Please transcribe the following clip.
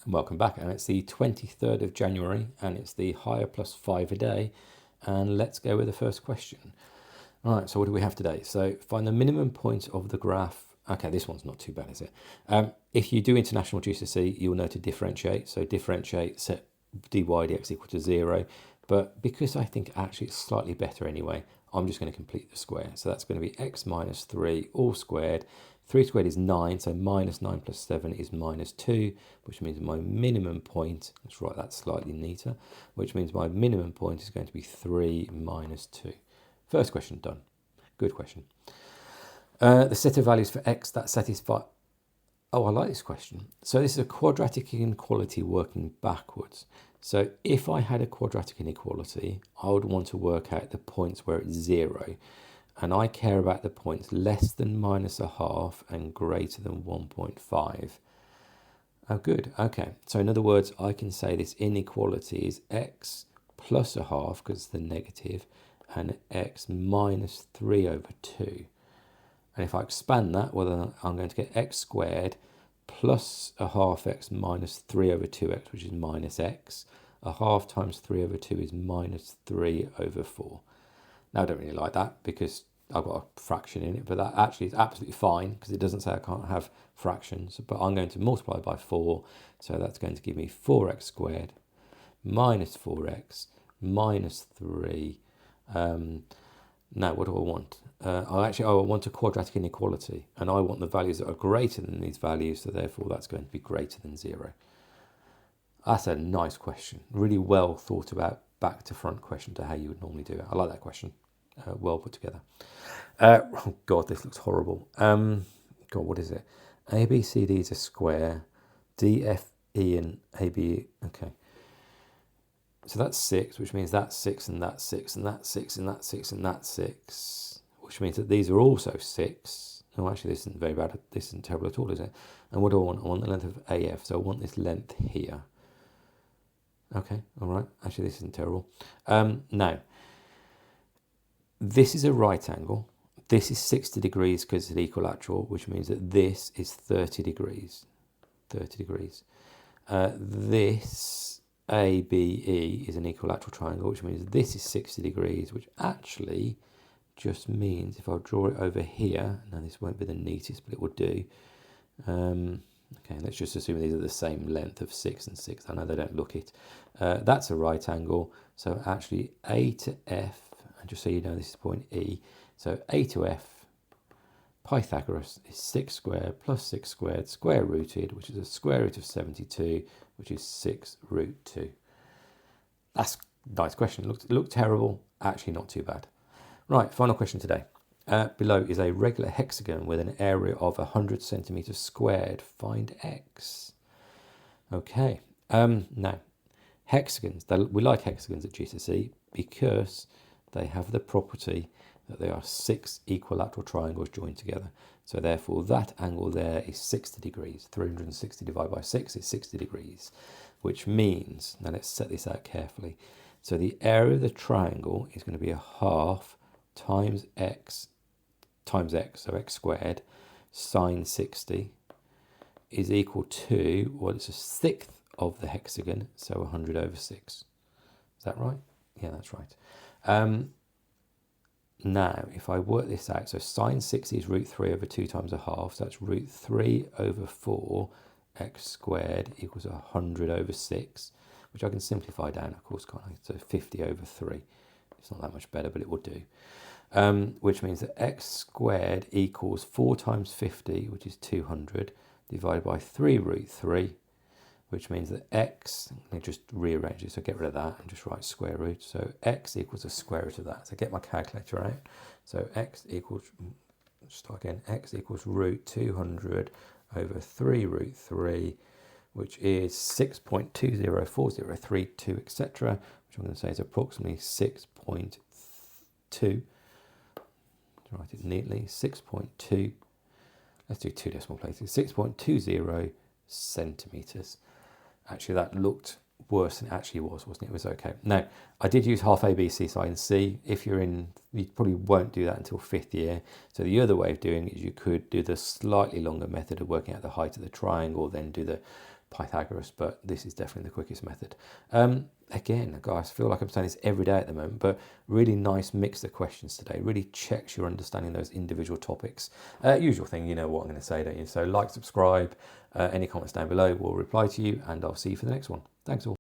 And welcome back. And it's the 23rd of January and it's the higher plus 5 a day. And let's go with the first question. All right, so what do we have today? So find the minimum point of the graph. Okay, this one's not too bad, is it? If you do international GCSE, you'll know to differentiate. So differentiate, set dy dx equal to 0. But because I think actually it's slightly better anyway, I'm just going to complete the square. So that's going to be x minus 3 all squared. 3 squared is 9, so minus 9 plus 7 is minus 2, which means my minimum point, let's write that slightly neater, which means my minimum point is going to be 3 minus 2. First question done. Good question. The set of values for x that satisfy... Oh, I like this question. So this is a quadratic inequality working backwards. So if I had a quadratic inequality, I would want to work out the points where it's 0. And I care about the points less than minus a half and greater than 1.5. Oh, good. Okay. So in other words, I can say this inequality is x plus a half, because it's the negative, and x minus 3 over 2. And if I expand that, well, I'm going to get x squared plus a half x minus 3 over 2x, which is minus x. A half times 3 over 2 is minus 3 over 4. Now, I don't really like that because I've got a fraction in it, but that actually is absolutely fine because it doesn't say I can't have fractions. But I'm going to multiply by 4, so that's going to give me 4x squared minus 4x minus 3. Now, what do I want? I want a quadratic inequality, and I want the values that are greater than these values, so therefore that's going to be greater than 0. That's a nice question. Really well thought about, back to front question to how you would normally do it. I like that question. Well put together. Oh God, this looks horrible. God, what is it? A, B, C, D is a square. D, F, E, and A, B. Okay. So that's 6, which means that's 6, and that's 6, and that's 6, and that's 6, and that's 6, which means that these are also 6. No, actually, this isn't very bad. This isn't terrible at all, is it? And what do I want? I want the length of AF, so I want this length here. Okay, all right. Actually, this isn't terrible. Now, this is a right angle. This is 60 degrees because it's equilateral, which means that this is 30 degrees. 30 degrees. This ABE is an equilateral triangle, which means this is 60 degrees, which actually just means if I draw it over here, now this won't be the neatest, but it will do. Okay, let's just assume these are the same length of 6 and 6. I know they don't look it. That's a right angle. So actually A to F, and just so you know, this is point E. So A to F, Pythagoras is 6 squared plus 6 squared square rooted, which is a square root of 72, which is 6 root 2. That's a nice question. Looked terrible. Actually not too bad. Right, final question today. Below is a regular hexagon with an area of 100 centimeters squared. Find x. Okay. Now, hexagons. We like hexagons at GCSE because they have the property that they are 6 equilateral triangles joined together. So therefore, that angle there is 60 degrees. 360 divided by 6 is 60 degrees, which means, now let's set this out carefully. So the area of the triangle is going to be a half times x, so x squared, sine 60 is equal to, well, it's a sixth of the hexagon, so 100 over 6. Is that right? Yeah, that's right. Now, if I work this out, so sine 60 is root 3 over 2 times a half, so that's root 3 over 4 x squared equals 100 over 6, which I can simplify down, of course, can't I? So 50 over 3. It's not that much better, but it will do. Which means that x squared equals 4 times 50, which is 200, divided by 3 root 3, which means that x, let me just rearrange it, so get rid of that and just write square root. So x equals the square root of that. So get my calculator out. So x equals, start again, x equals root 200 over 3 root 3, which is 6.204032, etc., which I'm going to say is approximately 6.2. To write it neatly, 6.2, let's do 2 decimal places, 6.20 centimetres. Actually, that looked worse than it actually was, wasn't it? It was okay. Now, I did use half A, B, C, sine, C. If you're in, you probably won't do that until 5th year. So the other way of doing it is you could do the slightly longer method of working out the height of the triangle, then do the Pythagoras, but this is definitely the quickest method. Again, guys, I feel like I'm saying this every day at the moment, but really nice mix of questions today. Really checks your understanding of those individual topics. Usual thing, you know what I'm going to say, don't you? So like, subscribe, any comments down below, we'll reply to you, and I'll see you for the next one. Thanks all.